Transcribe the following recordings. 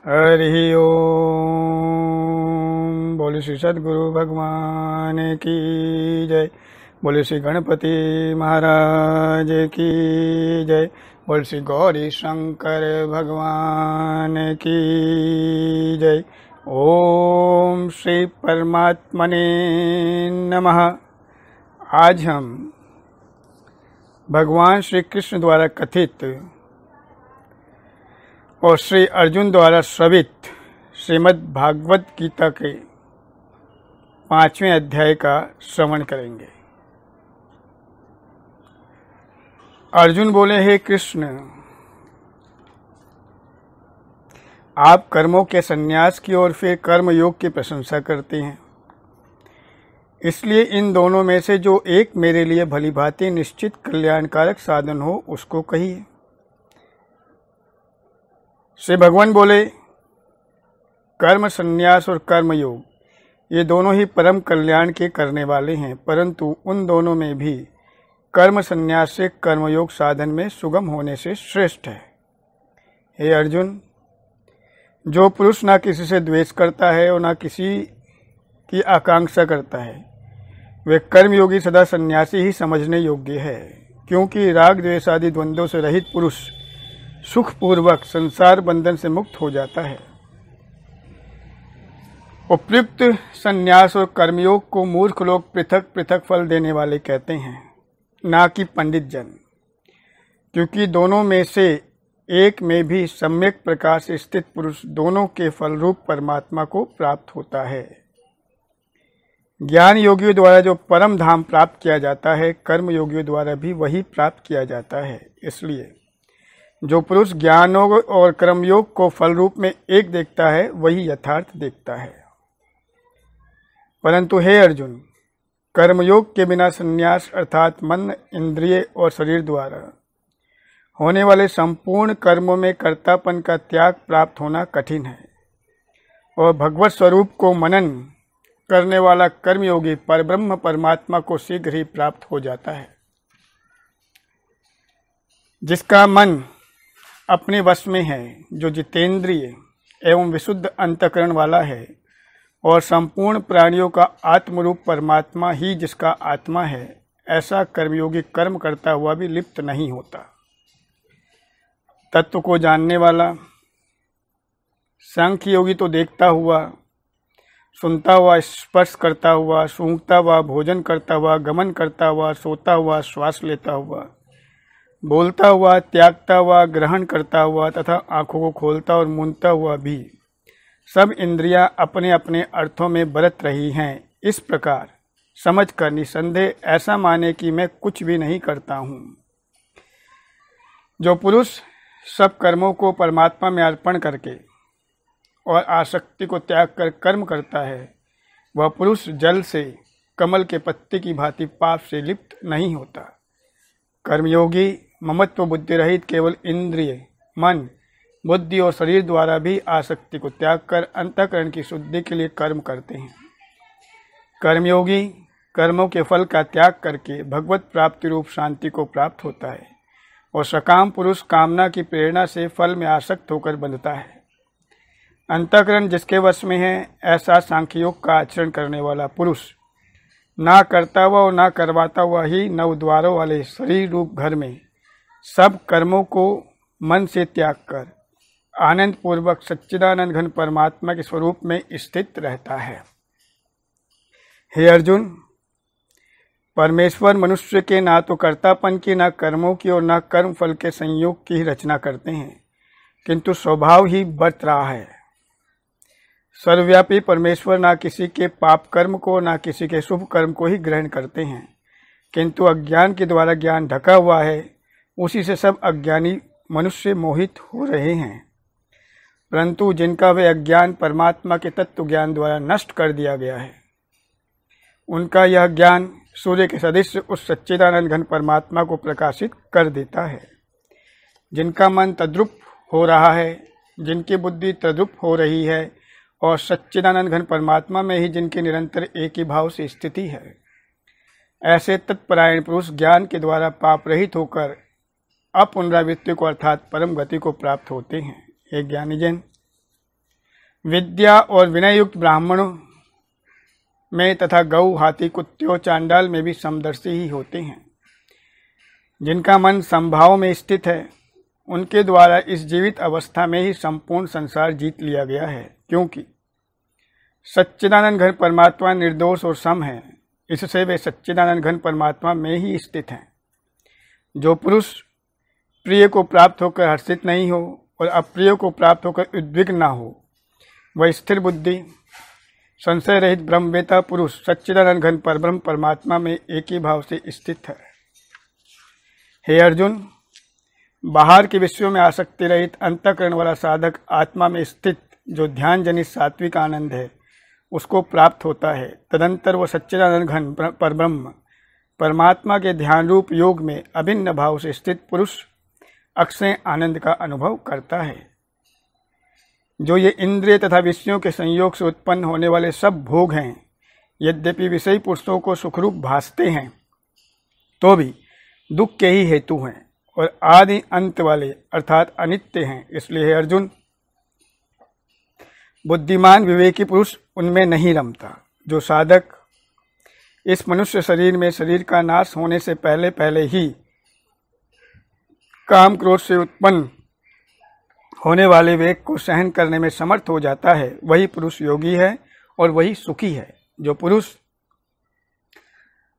हरि ओम। बोले श्री सद्गुरु भगवान की जय। बोले श्री गणपति महाराज की जय। बोले श्री गौरी शंकर भगवान की जय। ओम श्री परमात्मने नमः। आज हम भगवान श्री कृष्ण द्वारा कथित और श्री अर्जुन द्वारा श्रवित श्रीमद् भागवत गीता के 5वें अध्याय का श्रवण करेंगे। अर्जुन बोले, हे कृष्ण, आप कर्मों के संन्यास की और फिर कर्म योग की प्रशंसा करते हैं, इसलिए इन दोनों में से जो एक मेरे लिए भली भांति निश्चित कल्याणकारक साधन हो उसको कहिए। श्री भगवान बोले, कर्म संन्यास और कर्म योग ये दोनों ही परम कल्याण के करने वाले हैं, परंतु उन दोनों में भी कर्म संन्यास से कर्मयोग साधन में सुगम होने से श्रेष्ठ है। हे अर्जुन, जो पुरुष ना किसी से द्वेष करता है और ना किसी की आकांक्षा करता है, वे कर्मयोगी सदा सन्यासी ही समझने योग्य है, क्योंकि राग द्वेष आदि द्वंद्वों से रहित पुरुष सुखपूर्वक संसार बंधन से मुक्त हो जाता है। उपयुक्त संन्यास और कर्मयोग को मूर्ख लोग पृथक पृथक फल देने वाले कहते हैं, ना कि पंडित जन, क्योंकि दोनों में से एक में भी सम्यक प्रकार से स्थित पुरुष दोनों के फल रूप परमात्मा को प्राप्त होता है। ज्ञान योगियों द्वारा जो परम धाम प्राप्त किया जाता है, कर्म योगियों द्वारा भी वही प्राप्त किया जाता है। इसलिए जो पुरुष ज्ञान और कर्मयोग को फल रूप में एक देखता है, वही यथार्थ देखता है। परंतु हे अर्जुन, कर्मयोग के बिना संन्यास अर्थात मन, इंद्रिय और शरीर द्वारा होने वाले संपूर्ण कर्मों में कर्तापन का त्याग प्राप्त होना कठिन है, और भगवत स्वरूप को मनन करने वाला कर्मयोगी परब्रह्म परमात्मा को शीघ्र ही प्राप्त हो जाता है। जिसका मन अपने वश में है, जो जितेंद्रिय एवं विशुद्ध अंतःकरण वाला है, और संपूर्ण प्राणियों का आत्मरूप परमात्मा ही जिसका आत्मा है, ऐसा कर्मयोगी कर्म करता हुआ भी लिप्त नहीं होता। तत्व को जानने वाला सांख्य योगी तो देखता हुआ, सुनता हुआ, स्पर्श करता हुआ, सूंघता हुआ, भोजन करता हुआ, गमन करता हुआ, सोता हुआ, श्वास लेता हुआ, बोलता हुआ, त्यागता हुआ, ग्रहण करता हुआ तथा आंखों को खोलता और मूंदता हुआ भी सब इंद्रियां अपने अपने अर्थों में बरत रही हैं, इस प्रकार समझकर निसंदेह ऐसा माने कि मैं कुछ भी नहीं करता हूँ। जो पुरुष सब कर्मों को परमात्मा में अर्पण करके और आसक्ति को त्याग कर कर्म करता है, वह पुरुष जल से कमल के पत्ते की भांति पाप से लिप्त नहीं होता। कर्मयोगी ममत्व बुद्धि रहित केवल इंद्रिय, मन, बुद्धि और शरीर द्वारा भी आसक्ति को त्याग कर अंतःकरण की शुद्धि के लिए कर्म करते हैं। कर्मयोगी कर्मों के फल का त्याग करके भगवत प्राप्ति रूप शांति को प्राप्त होता है, और सकाम पुरुष कामना की प्रेरणा से फल में आसक्त होकर बंधता है। अंतःकरण जिसके वश में है, ऐसा सांख्ययोग का आचरण करने वाला पुरुष ना करता हुआ और ना करवाता हुआ ही नव द्वारों वाले शरीर रूप घर में सब कर्मों को मन से त्याग कर आनंद पूर्वक सच्चिदानंद घन परमात्मा के स्वरूप में स्थित रहता है। हे अर्जुन, परमेश्वर मनुष्य के ना तो कर्तापन की, ना कर्मों की और ना कर्म फल के संयोग की ही रचना करते हैं, किंतु स्वभाव ही बरत रहा है। सर्वव्यापी परमेश्वर ना किसी के पाप कर्म को, ना किसी के शुभ कर्म को ही ग्रहण करते हैं, किंतु अज्ञान के द्वारा ज्ञान ढका हुआ है, उसी से सब अज्ञानी मनुष्य मोहित हो रहे हैं। परंतु जिनका वे अज्ञान परमात्मा के तत्व ज्ञान द्वारा नष्ट कर दिया गया है, उनका यह ज्ञान सूर्य के सदृश उस सच्चिदानंद घन परमात्मा को प्रकाशित कर देता है। जिनका मन तद्रुप हो रहा है, जिनकी बुद्धि तद्रुप हो रही है, और सच्चिदानंद घन परमात्मा में ही जिनके निरंतर एक ही भाव से स्थिति है, ऐसे तत्परायण पुरुष ज्ञान के द्वारा पाप रहित होकर अपुनरावृत्ति को अर्थात परम गति को प्राप्त होते हैं। हे ज्ञानीजन, विद्या और विनय युक्त ब्राह्मणों में तथा गऊ, हाथी, कुत्ते, चांडाल में भी समदर्शी ही होते हैं। जिनका मन समभाव में स्थित है उनके द्वारा इस जीवित अवस्था में ही संपूर्ण संसार जीत लिया गया है, क्योंकि सच्चिदानंद घन परमात्मा निर्दोष और सम है। इससे वे सच्चिदानंद घन परमात्मा में ही स्थित हैं। जो पुरुष प्रिय को प्राप्त होकर हर्षित नहीं हो और अप्रिय को प्राप्त होकर उद्विग्न न हो, वह स्थिर बुद्धि संशय रहित ब्रह्मवेता पुरुष सच्चिदानंद घन परब्रह्म परमात्मा में एक ही भाव से स्थित है। हे अर्जुन, बाहर के विषयों में आसक्ति रहित अंतःकरण वाला साधक आत्मा में स्थित जो ध्यान जनित सात्विक आनंद है उसको प्राप्त होता है। तदंतर वह सच्चिदानंद घन परब्रह्म परमात्मा के ध्यान रूप योग में अभिन्न भाव से स्थित पुरुष अक्षय आनंद का अनुभव करता है। जो ये इंद्रिय तथा विषयों के संयोग से उत्पन्न होने वाले सब भोग हैं, यद्यपि विषयी पुरुषों को सुखरूप भासते हैं तो भी दुख के ही हेतु हैं और आदि अंत वाले अर्थात अनित्य हैं। इसलिए हे अर्जुन, बुद्धिमान विवेकी पुरुष उनमें नहीं रमता। जो साधक इस मनुष्य शरीर में शरीर का नाश होने से पहले पहले ही काम क्रोध से उत्पन्न होने वाले वेग को सहन करने में समर्थ हो जाता है, वही पुरुष योगी है और वही सुखी है। जो पुरुष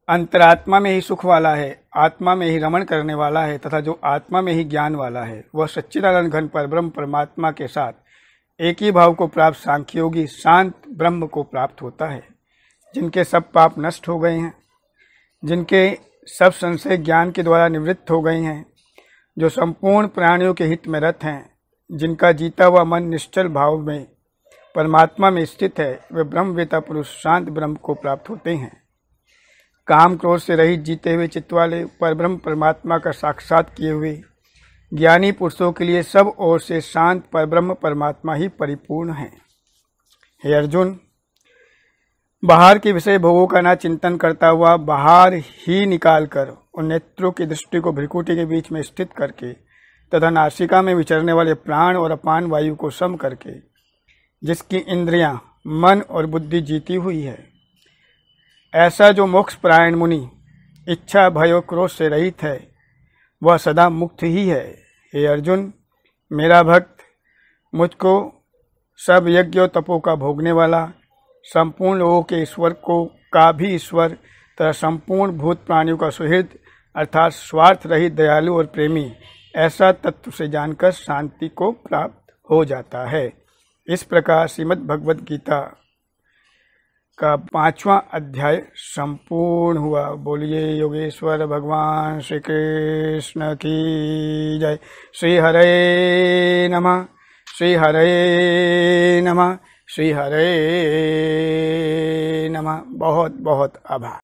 अंतरात्मा में ही सुख वाला है, आत्मा में ही रमण करने वाला है तथा जो आत्मा में ही ज्ञान वाला है, वह सच्चिदानंद घन परब्रह्म परमात्मा के साथ एक ही भाव को प्राप्त सांख्य योगी शांत ब्रह्म को प्राप्त होता है। जिनके सब पाप नष्ट हो गए हैं, जिनके सब संशय ज्ञान के द्वारा निवृत्त हो गए हैं, जो संपूर्ण प्राणियों के हित में रत हैं, जिनका जीता हुआ मन निश्चल भाव में परमात्मा में स्थित है, वे ब्रह्मवेता पुरुष शांत ब्रह्म को प्राप्त होते हैं। काम क्रोध से रहित जीते हुए चित्त वाले परब्रह्म परमात्मा का साक्षात किए हुए ज्ञानी पुरुषों के लिए सब ओर से शांत परब्रह्म परमात्मा ही परिपूर्ण है। हे अर्जुन, बाहर के विषय भोगों का ना चिंतन करता हुआ बाहर ही निकालकर उन नेत्रों की दृष्टि को भ्रिकुटी के बीच में स्थित करके तथा नासिका में विचरने वाले प्राण और अपान वायु को सम करके जिसकी इंद्रियां, मन और बुद्धि जीती हुई है, ऐसा जो मोक्ष परायण मुनि इच्छा, भय और क्रोध से रहित है, वह सदा मुक्त ही है। हे अर्जुन, मेरा भक्त मुझको सब यज्ञ और तपों का भोगने वाला, संपूर्ण लोगों के ईश्वर को का भी ईश्वर तथा संपूर्ण भूत प्राणियों का सुहृद अर्थात स्वार्थ रहित दयालु और प्रेमी ऐसा तत्व से जानकर शांति को प्राप्त हो जाता है। इस प्रकार श्रीमद् भगवद गीता का 5वां अध्याय संपूर्ण हुआ। बोलिए योगेश्वर भगवान श्री कृष्ण की जय। श्री हरे नमः, श्री हरे नमः, श्री हरे नमः। बहुत बहुत आभार।